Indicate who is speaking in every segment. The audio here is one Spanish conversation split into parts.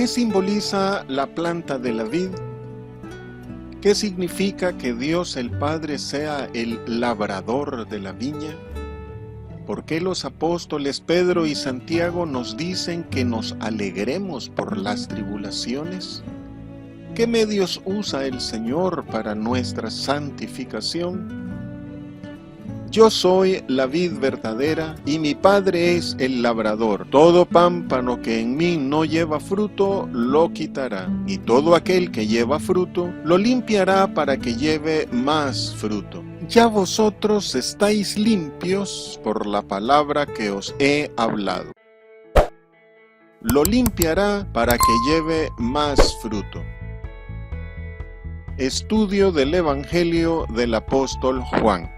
Speaker 1: ¿Qué simboliza la planta de la vid? ¿Qué significa que Dios el Padre sea el labrador de la viña? ¿Por qué los apóstoles Pedro y Santiago nos dicen que nos alegremos por las tribulaciones? ¿Qué medios usa el Señor para nuestra santificación? Yo soy la vid verdadera y mi Padre es el labrador. Todo pámpano que en mí no lleva fruto, lo quitará. Y todo aquel que lleva fruto, lo limpiará para que lleve más fruto. Ya vosotros estáis limpios por la palabra que os he hablado. Lo limpiará para que lleve más fruto. Estudio del Evangelio del apóstol Juan.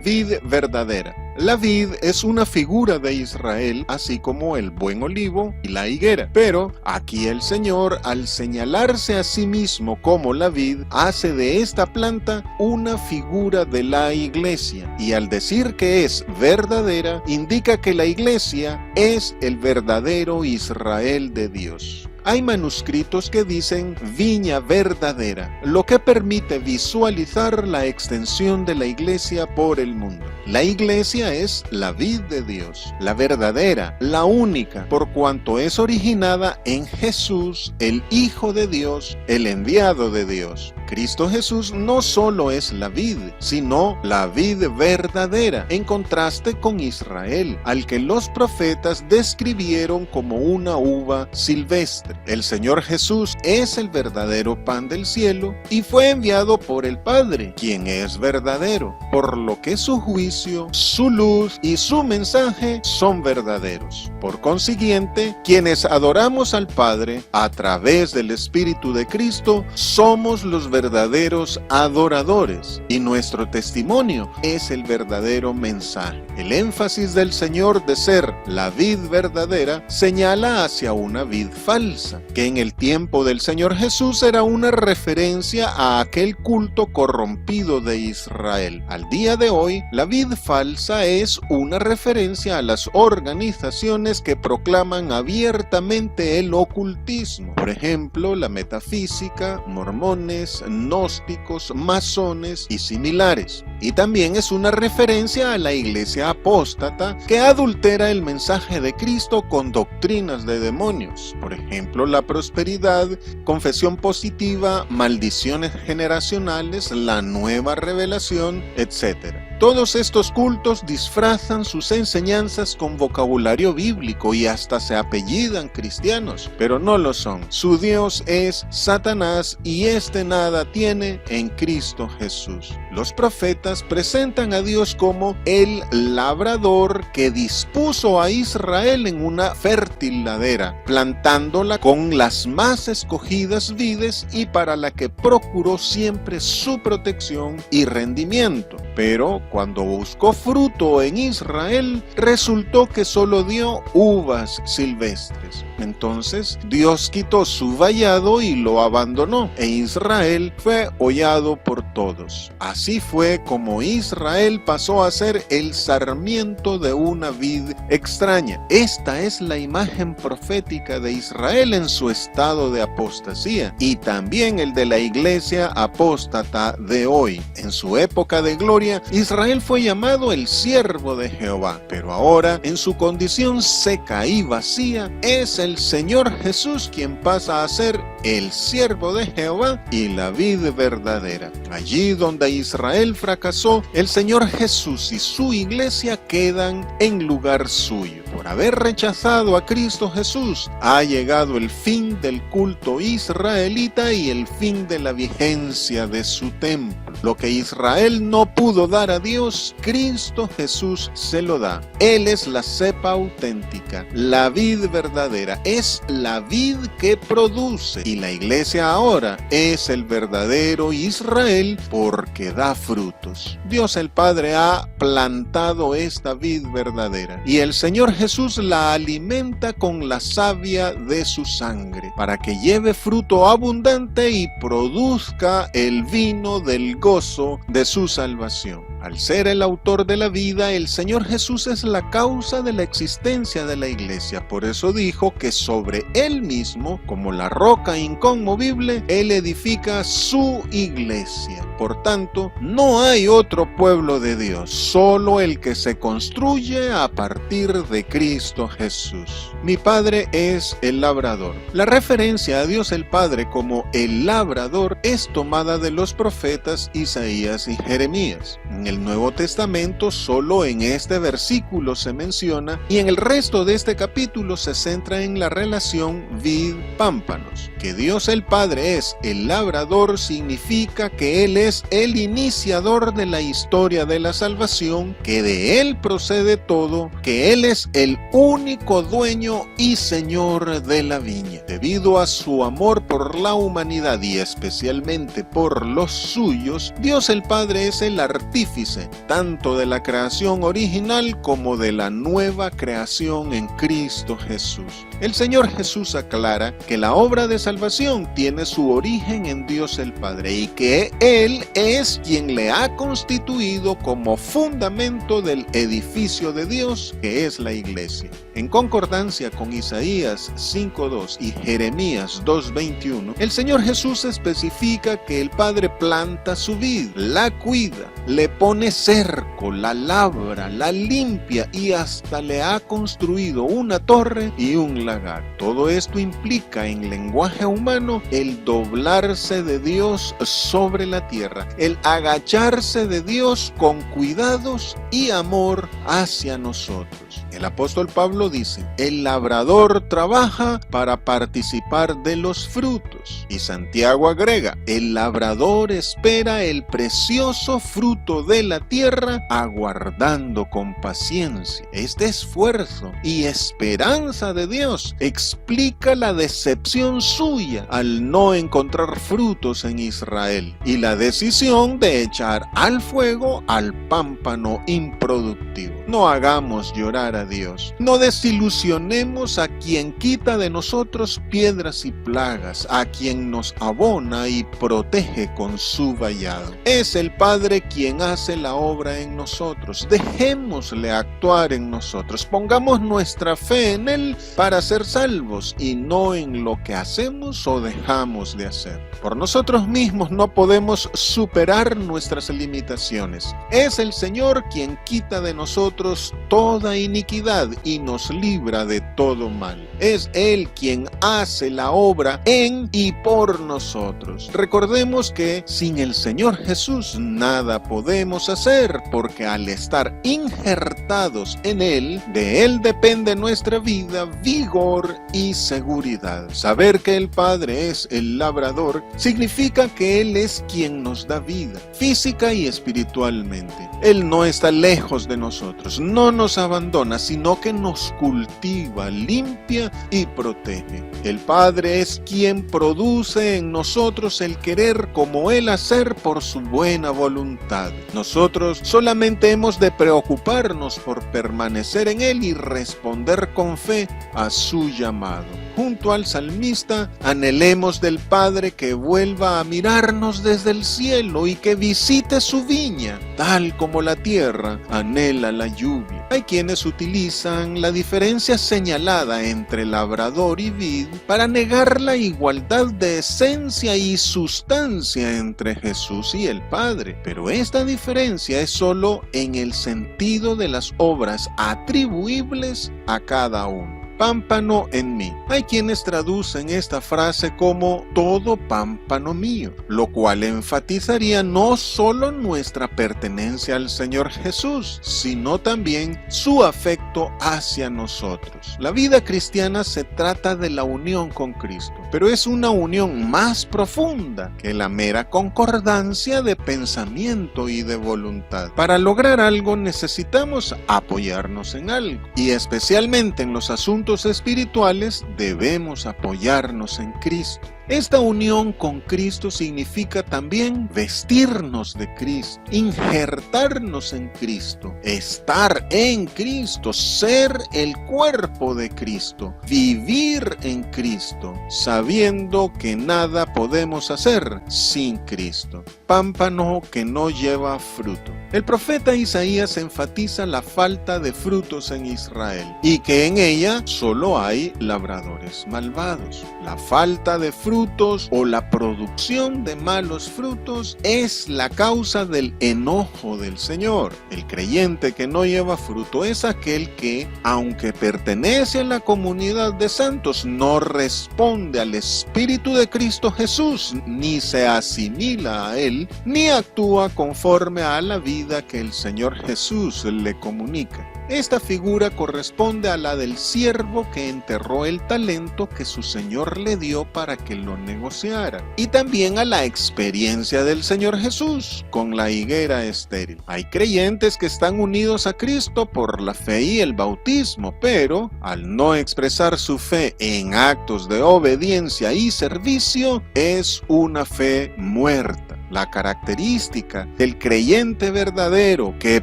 Speaker 1: Vid verdadera. La vid es una figura de Israel, así como el buen olivo y la higuera. Pero aquí el Señor, al señalarse a sí mismo como la vid, hace de esta planta una figura de la iglesia. Y al decir que es verdadera, indica que la iglesia es el verdadero Israel de Dios. Hay manuscritos que dicen viña verdadera, lo que permite visualizar la extensión de la iglesia por el mundo. La iglesia es la vid de Dios, la verdadera, la única, por cuanto es originada en Jesús, el Hijo de Dios, el enviado de Dios. Cristo Jesús no solo es la vid, sino la vid verdadera, en contraste con Israel, al que los profetas describieron como una uva silvestre. El Señor Jesús es el verdadero pan del cielo y fue enviado por el Padre, quien es verdadero, por lo que su juicio, su luz y su mensaje son verdaderos. Por consiguiente, quienes adoramos al Padre a través del Espíritu de Cristo, somos los verdaderos adoradores y nuestro testimonio es el verdadero mensaje. El énfasis del Señor de ser la vid verdadera señala hacia una vid falsa, que en el tiempo del Señor Jesús era una referencia a aquel culto corrompido de Israel. Al día de hoy, la vid falsa es una referencia a las organizaciones que proclaman abiertamente el ocultismo. Por ejemplo, la metafísica, mormones, gnósticos, masones y similares. Y también es una referencia a la iglesia apóstata que adultera el mensaje de Cristo con doctrinas de demonios. Por ejemplo, la prosperidad, confesión positiva, maldiciones generacionales, la nueva revelación, etc. Todos estos cultos disfrazan sus enseñanzas con vocabulario bíblico y hasta se apellidan cristianos, pero no lo son. Su Dios es Satanás y este nada tiene en Cristo Jesús. Los profetas presentan a Dios como el labrador que dispuso a Israel en una fértil ladera, plantándola con las más escogidas vides y para la que procuró siempre su protección y rendimiento. Pero cuando buscó fruto en Israel, resultó que solo dio uvas silvestres. Entonces Dios quitó su vallado y lo abandonó, e Israel fue hollado por todos. Así fue como Israel pasó a ser el sarmiento de una vid extraña. Esta es la imagen profética de Israel en su estado de apostasía, y también el de la iglesia apóstata de hoy. En su época de gloria, Israel fue llamado el siervo de Jehová, pero ahora, en su condición seca y vacía, es el Señor Jesús quien pasa a ser el siervo de Jehová y la vid verdadera. Allí donde Israel fracasó, el Señor Jesús y su iglesia quedan en lugar suyo. Por haber rechazado a Cristo Jesús, ha llegado el fin del culto israelita y el fin de la vigencia de su templo. Lo que Israel no pudo dar a Dios, Cristo Jesús se lo da. Él es la cepa auténtica, la vid verdadera, es la vid que produce. Y la iglesia ahora es el verdadero Israel porque da frutos. Dios el Padre ha plantado esta vid verdadera y el Señor Jesús la alimenta con la savia de su sangre para que lleve fruto abundante y produzca el vino del gozo de su salvación. Al ser el autor de la vida, el Señor Jesús es la causa de la existencia de la iglesia. Por eso dijo que sobre Él mismo, como la roca inconmovible, Él edifica su iglesia. Por tanto, no hay otro pueblo de Dios, solo el que se construye a partir de Cristo Jesús. Mi Padre es el labrador. La referencia a Dios el Padre como el labrador es tomada de los profetas Isaías y Jeremías. En el Nuevo Testamento solo en este versículo se menciona y en el resto de este capítulo se centra en la relación vid-pámpanos. Que Dios el Padre es el labrador significa que Él es el iniciador de la historia de la salvación, que de Él procede todo, que Él es el único dueño y señor de la viña. Debido a su amor por la humanidad y especialmente por los suyos, Dios el Padre es el artífice tanto de la creación original como de la nueva creación en Cristo Jesús. El Señor Jesús aclara que la obra de salvación tiene su origen en Dios el Padre y que Él es quien le ha constituido como fundamento del edificio de Dios, que es la iglesia. En concordancia con Isaías 5:2 y Jeremías 2:21, el Señor Jesús especifica que el Padre planta su vid, la cuida, le pone cerco, la labra, la limpia y hasta le ha construido una torre y un lagar. Todo esto implica en lenguaje humano el doblarse de Dios sobre la tierra, el agacharse de Dios con cuidados y amor hacia nosotros. El apóstol Pablo dice, el labrador trabaja para participar de los frutos. Y Santiago agrega, el labrador espera el precioso fruto de la tierra, aguardando con paciencia. Este esfuerzo y esperanza de Dios explica la decepción suya al no encontrar frutos en Israel y la decisión de echar al fuego al pámpano improductivo. No hagamos llorar a Dios. No desilusionemos a quien quita de nosotros piedras y plagas, a quien nos abona y protege con su vallado. Es el Padre quien hace la obra en nosotros. Dejémosle actuar en nosotros. Pongamos nuestra fe en Él para ser salvos y no en lo que hacemos o dejamos de hacer. Por nosotros mismos no podemos superar nuestras limitaciones. Es el Señor quien quita de nosotros toda iniquidad y nos libra de todo mal. Es Él quien hace la obra en y por nosotros. Recordemos que sin el Señor Jesús nada podemos hacer, porque al estar injertados en Él, de Él depende nuestra vida, vigor y seguridad. Saber que el Padre es el labrador significa que Él es quien nos da vida, física y espiritualmente. Él no está lejos de nosotros, no nos abandona, sino que nos cultiva, limpia y protege. El Padre es quien produce en nosotros el querer como Él hacer por su buena voluntad. Nosotros solamente hemos de preocuparnos por permanecer en Él y responder con fe a su llamado. Junto al salmista, anhelemos del Padre que vuelva a mirarnos desde el cielo y que visite su viña, tal como la tierra anhela la lluvia. Hay quienes utilizan la diferencia señalada entre labrador y vid para negar la igualdad de esencia y sustancia entre Jesús y el Padre, pero esta diferencia es solo en el sentido de las obras atribuibles a cada uno. Pámpano en mí. Hay quienes traducen esta frase como todo pámpano mío, lo cual enfatizaría no solo nuestra pertenencia al Señor Jesús, sino también su afecto hacia nosotros. La vida cristiana se trata de la unión con Cristo, pero es una unión más profunda que la mera concordancia de pensamiento y de voluntad. Para lograr algo necesitamos apoyarnos en algo, y especialmente en los asuntos espirituales debemos apoyarnos en Cristo. Esta unión con Cristo significa también vestirnos de Cristo, injertarnos en Cristo, estar en Cristo, ser el cuerpo de Cristo, vivir en Cristo, sabiendo que nada podemos hacer sin Cristo. Pámpano que no lleva fruto. El profeta Isaías enfatiza la falta de frutos en Israel y que en ella solo hay labradores malvados. La falta de frutos o la producción de malos frutos es la causa del enojo del Señor. El creyente que no lleva fruto es aquel que, aunque pertenece a la comunidad de santos, no responde al Espíritu de Cristo Jesús, ni se asimila a Él, ni actúa conforme a la vida que el Señor Jesús le comunica. Esta figura corresponde a la del siervo que enterró el talento que su Señor le dio para que lo negociara, y también a la experiencia del Señor Jesús con la higuera estéril. Hay creyentes que están unidos a Cristo por la fe y el bautismo, pero al no expresar su fe en actos de obediencia y servicio, es una fe muerta. La característica del creyente verdadero que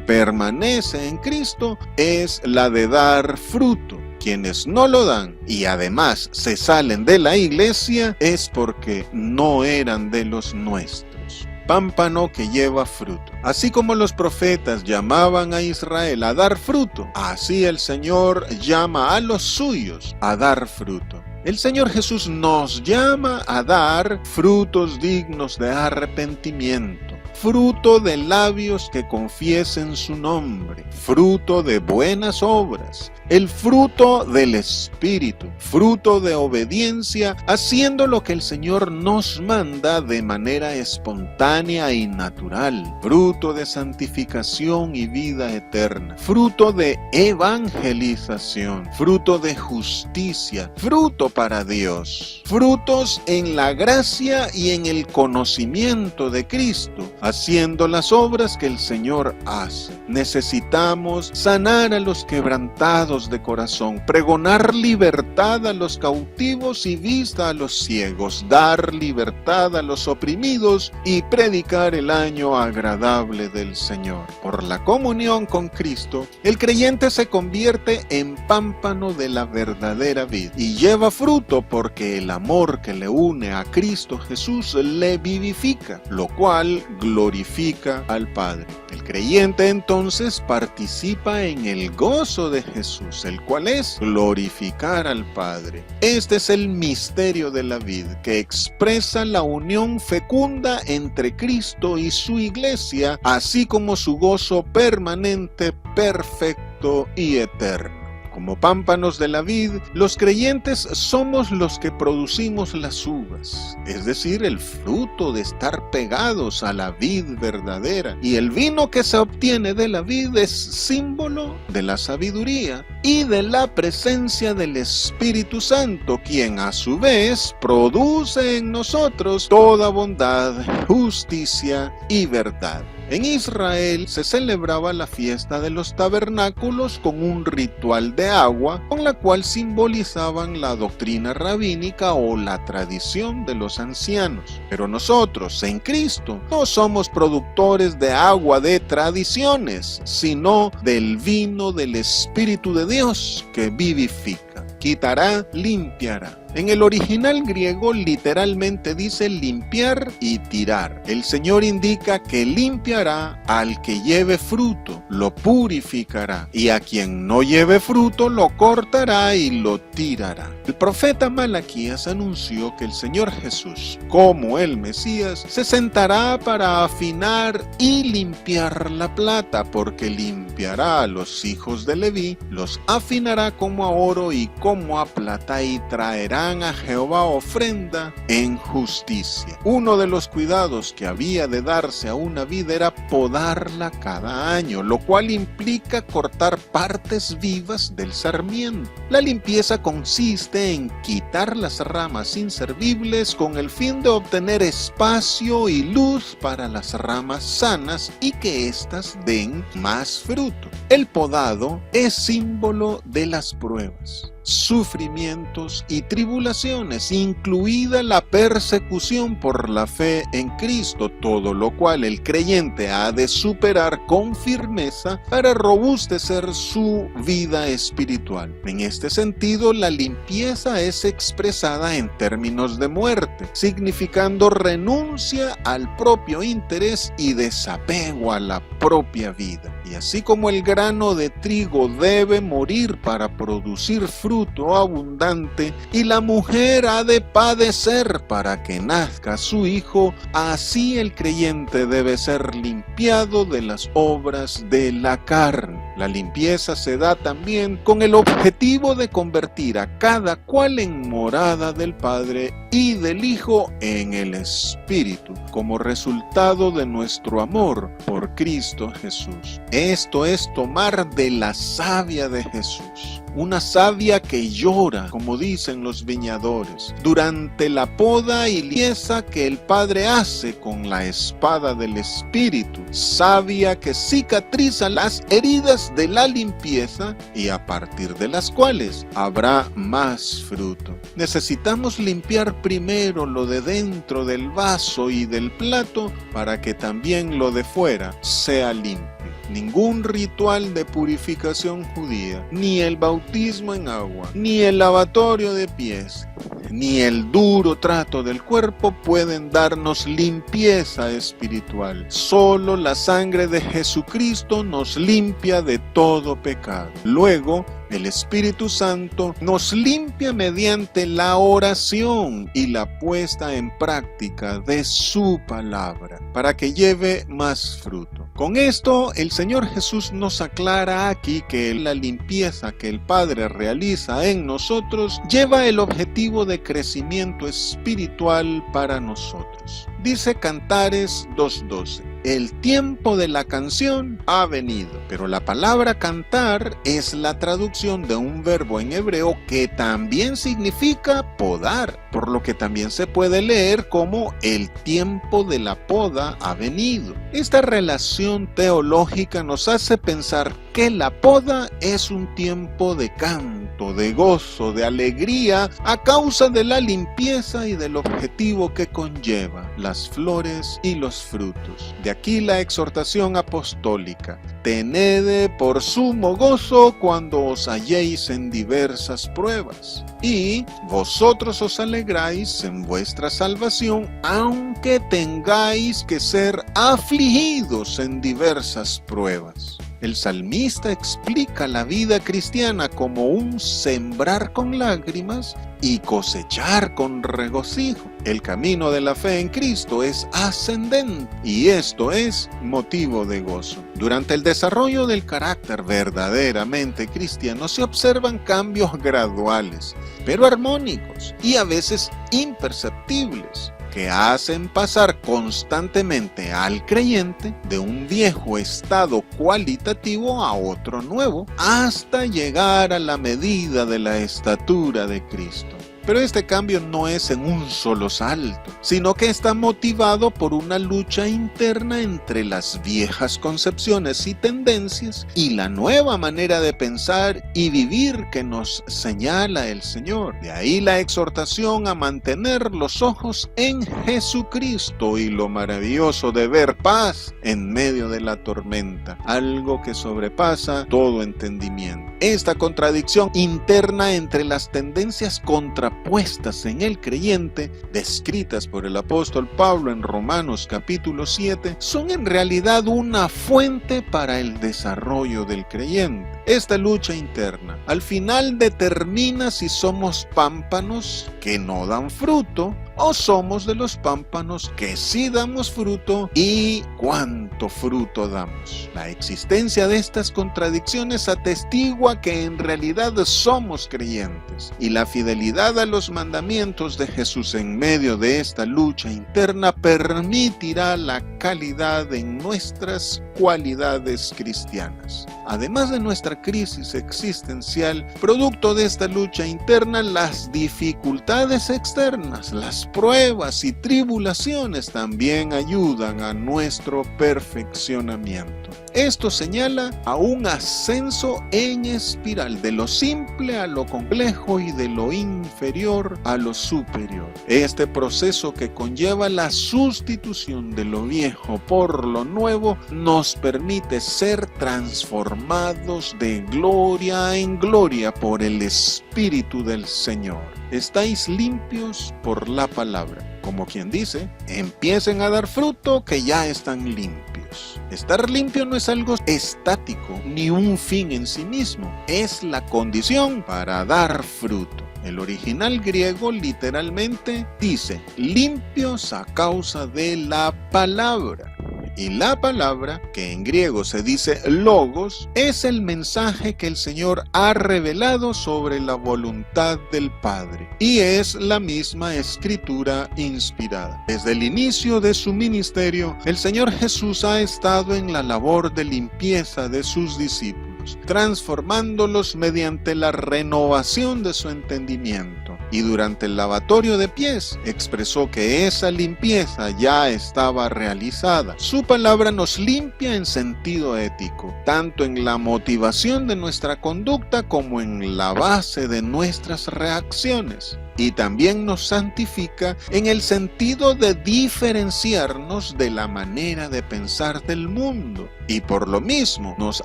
Speaker 1: permanece en Cristo es la de dar fruto. Quienes no lo dan y además se salen de la iglesia es porque no eran de los nuestros. Pámpano que lleva fruto. Así como los profetas llamaban a Israel a dar fruto, así el Señor llama a los suyos a dar fruto. El Señor Jesús nos llama a dar frutos dignos de arrepentimiento, fruto de labios que confiesen su nombre, fruto de buenas obras, el fruto del Espíritu, fruto de obediencia, haciendo lo que el Señor nos manda de manera espontánea y natural, fruto de santificación y vida eterna, fruto de evangelización, fruto de justicia, fruto para Dios, frutos en la gracia y en el conocimiento de Cristo, haciendo las obras que el Señor hace. Necesitamos sanar a los quebrantados de corazón, pregonar libertad a los cautivos y vista a los ciegos, dar libertad a los oprimidos y predicar el año agradable del Señor. Por la comunión con Cristo, el creyente se convierte en pámpano de la verdadera vid y lleva fruto porque el amor que le une a Cristo Jesús le vivifica, lo cual glorifica al Padre. El creyente entonces participa en el gozo de Jesús, el cual es glorificar al Padre. Este es el misterio de la vid, que expresa la unión fecunda entre Cristo y su iglesia, así como su gozo permanente, perfecto y eterno. Como pámpanos de la vid, los creyentes somos los que producimos las uvas, es decir, el fruto de estar pegados a la vid verdadera. Y el vino que se obtiene de la vid es símbolo de la sabiduría y de la presencia del Espíritu Santo, quien a su vez produce en nosotros toda bondad, justicia y verdad. En Israel se celebraba la fiesta de los tabernáculos con un ritual de agua, con la cual simbolizaban la doctrina rabínica o la tradición de los ancianos. Pero nosotros, en Cristo, no somos productores de agua de tradiciones, sino del vino del Espíritu de Dios que vivifica, quitará, limpiará. En el original griego literalmente dice limpiar y tirar. El Señor indica que limpiará al que lleve fruto, lo purificará, y a quien no lleve fruto lo cortará y lo tirará. El profeta Malaquías anunció que el Señor Jesús, como el Mesías, se sentará para afinar y limpiar la plata, porque limpiará a los hijos de Leví, los afinará como a oro y como a plata, y traerá a Jehová ofrenda en justicia. Uno de los cuidados que había de darse a una vid era podarla cada año, lo cual implica cortar partes vivas del sarmiento. La limpieza consiste en quitar las ramas inservibles con el fin de obtener espacio y luz para las ramas sanas y que éstas den más fruto. El podado es símbolo de las pruebas. sufrimientos y tribulaciones, incluida la persecución por la fe en Cristo, todo lo cual el creyente ha de superar con firmeza para robustecer su vida espiritual. En este sentido, la limpieza es expresada en términos de muerte, significando renuncia al propio interés y desapego a la propia vida. Y así como el grano de trigo debe morir para producir fruto abundante, y la mujer ha de padecer para que nazca su hijo, así el creyente debe ser limpiado de las obras de la carne. La limpieza se da también con el objetivo de convertir a cada cual en morada del Padre y del Hijo en el Espíritu, como resultado de nuestro amor por Cristo Jesús. Esto es tomar de la savia de Jesús, una savia que llora, como dicen los viñadores, durante la poda y limpieza que el Padre hace con la espada del Espíritu, savia que cicatriza las heridas de la limpieza y a partir de las cuales habrá más fruto. Necesitamos limpiar primero lo de dentro del vaso y del plato para que también lo de fuera sea limpio. Ningún ritual de purificación judía, ni el bautismo en agua, ni el lavatorio de pies, ni el duro trato del cuerpo pueden darnos limpieza espiritual. Solo la sangre de Jesucristo nos limpia de todo pecado. Luego, el Espíritu Santo nos limpia mediante la oración y la puesta en práctica de su palabra para que lleve más fruto. Con esto, el Señor Jesús nos aclara aquí que la limpieza que el Padre realiza en nosotros lleva el objetivo de crecimiento espiritual para nosotros. Dice Cantares 2:12. El tiempo de la canción ha venido, pero la palabra cantar es la traducción de un verbo en hebreo que también significa podar, por lo que también se puede leer como el tiempo de la poda ha venido. Esta relación teológica nos hace pensar que la poda es un tiempo de canto, de gozo, de alegría a causa de la limpieza y del objetivo que conlleva, las flores y los frutos. De aquí la exhortación apostólica: tened por sumo gozo cuando os halléis en diversas pruebas, y vosotros os alegráis en vuestra salvación, aunque tengáis que ser afligidos en diversas pruebas. El salmista explica la vida cristiana como un sembrar con lágrimas y cosechar con regocijo. El camino de la fe en Cristo es ascendente y esto es motivo de gozo. Durante el desarrollo del carácter verdaderamente cristiano se observan cambios graduales, pero armónicos y a veces imperceptibles, que hacen pasar constantemente al creyente de un viejo estado cualitativo a otro nuevo, hasta llegar a la medida de la estatura de Cristo. Pero este cambio no es en un solo salto, sino que está motivado por una lucha interna entre las viejas concepciones y tendencias y la nueva manera de pensar y vivir que nos señala el Señor. De ahí la exhortación a mantener los ojos en Jesucristo y lo maravilloso de ver paz en medio de la tormenta, algo que sobrepasa todo entendimiento. Esta contradicción interna entre las tendencias contrapuestas en el creyente, descritas por el apóstol Pablo en Romanos capítulo 7, son en realidad una fuente para el desarrollo del creyente. Esta lucha interna al final determina si somos pámpanos que no dan fruto o somos de los pámpanos que sí damos fruto y cuánto fruto damos. La existencia de estas contradicciones atestigua que en realidad somos creyentes y la fidelidad a los mandamientos de Jesús en medio de esta lucha interna permitirá la calidad en nuestras cualidades cristianas. Además de nuestra crisis existencial, producto de esta lucha interna, las dificultades externas, las pruebas y tribulaciones también ayudan a nuestro perfeccionamiento. Esto señala a un ascenso en espiral, de lo simple a lo complejo y de lo inferior a lo superior. Este proceso que conlleva la sustitución de lo viejo por lo nuevo nos permite ser transformados de gloria en gloria por el Espíritu del Señor. Estáis limpios por la palabra. Como quien dice, empiecen a dar fruto que ya están limpios. Estar limpio no es algo estático ni un fin en sí mismo, es la condición para dar fruto. El original griego literalmente dice, limpios a causa de la palabra. Y la palabra, que en griego se dice logos, es el mensaje que el Señor ha revelado sobre la voluntad del Padre. Y es la misma escritura inspirada. Desde el inicio de su ministerio, el Señor Jesús ha estado en la labor de limpieza de sus discípulos, transformándolos mediante la renovación de su entendimiento. Y durante el lavatorio de pies expresó que esa limpieza ya estaba realizada. Su palabra nos limpia en sentido ético, tanto en la motivación de nuestra conducta como en la base de nuestras reacciones. Y también nos santifica en el sentido de diferenciarnos de la manera de pensar del mundo. Y por lo mismo nos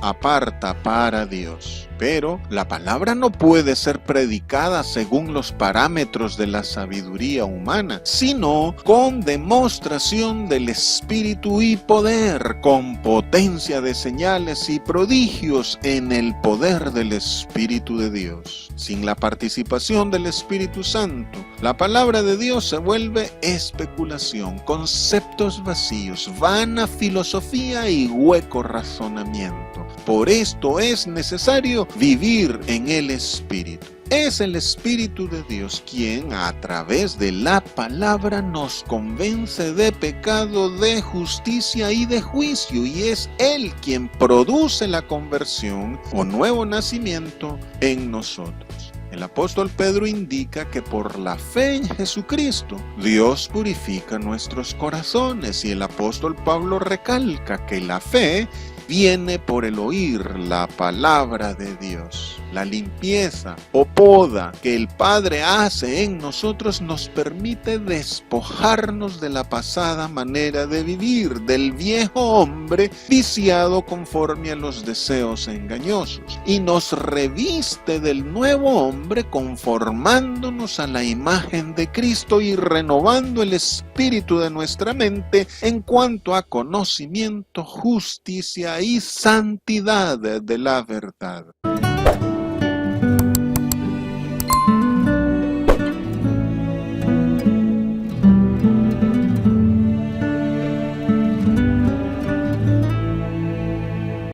Speaker 1: aparta para Dios. Pero la palabra no puede ser predicada según los parámetros de la sabiduría humana, sino con demostración del Espíritu y poder, con potencia de señales y prodigios en el poder del Espíritu de Dios. Sin la participación del Espíritu Santo, la palabra de Dios se vuelve especulación, conceptos vacíos, vana filosofía y hueco razonamiento. Por esto es necesario vivir en el Espíritu. Es el Espíritu de Dios quien a través de la palabra nos convence de pecado, de justicia y de juicio, y es Él quien produce la conversión o nuevo nacimiento en nosotros. El apóstol Pedro indica que por la fe en Jesucristo, Dios purifica nuestros corazones, y el apóstol Pablo recalca que la fe viene por el oír la palabra de Dios. La limpieza o poda que el Padre hace en nosotros nos permite despojarnos de la pasada manera de vivir, del viejo hombre viciado conforme a los deseos engañosos, y nos reviste del nuevo hombre conformándonos a la imagen de Cristo y renovando el espíritu de nuestra mente en cuanto a conocimiento, justicia y santidad de la verdad.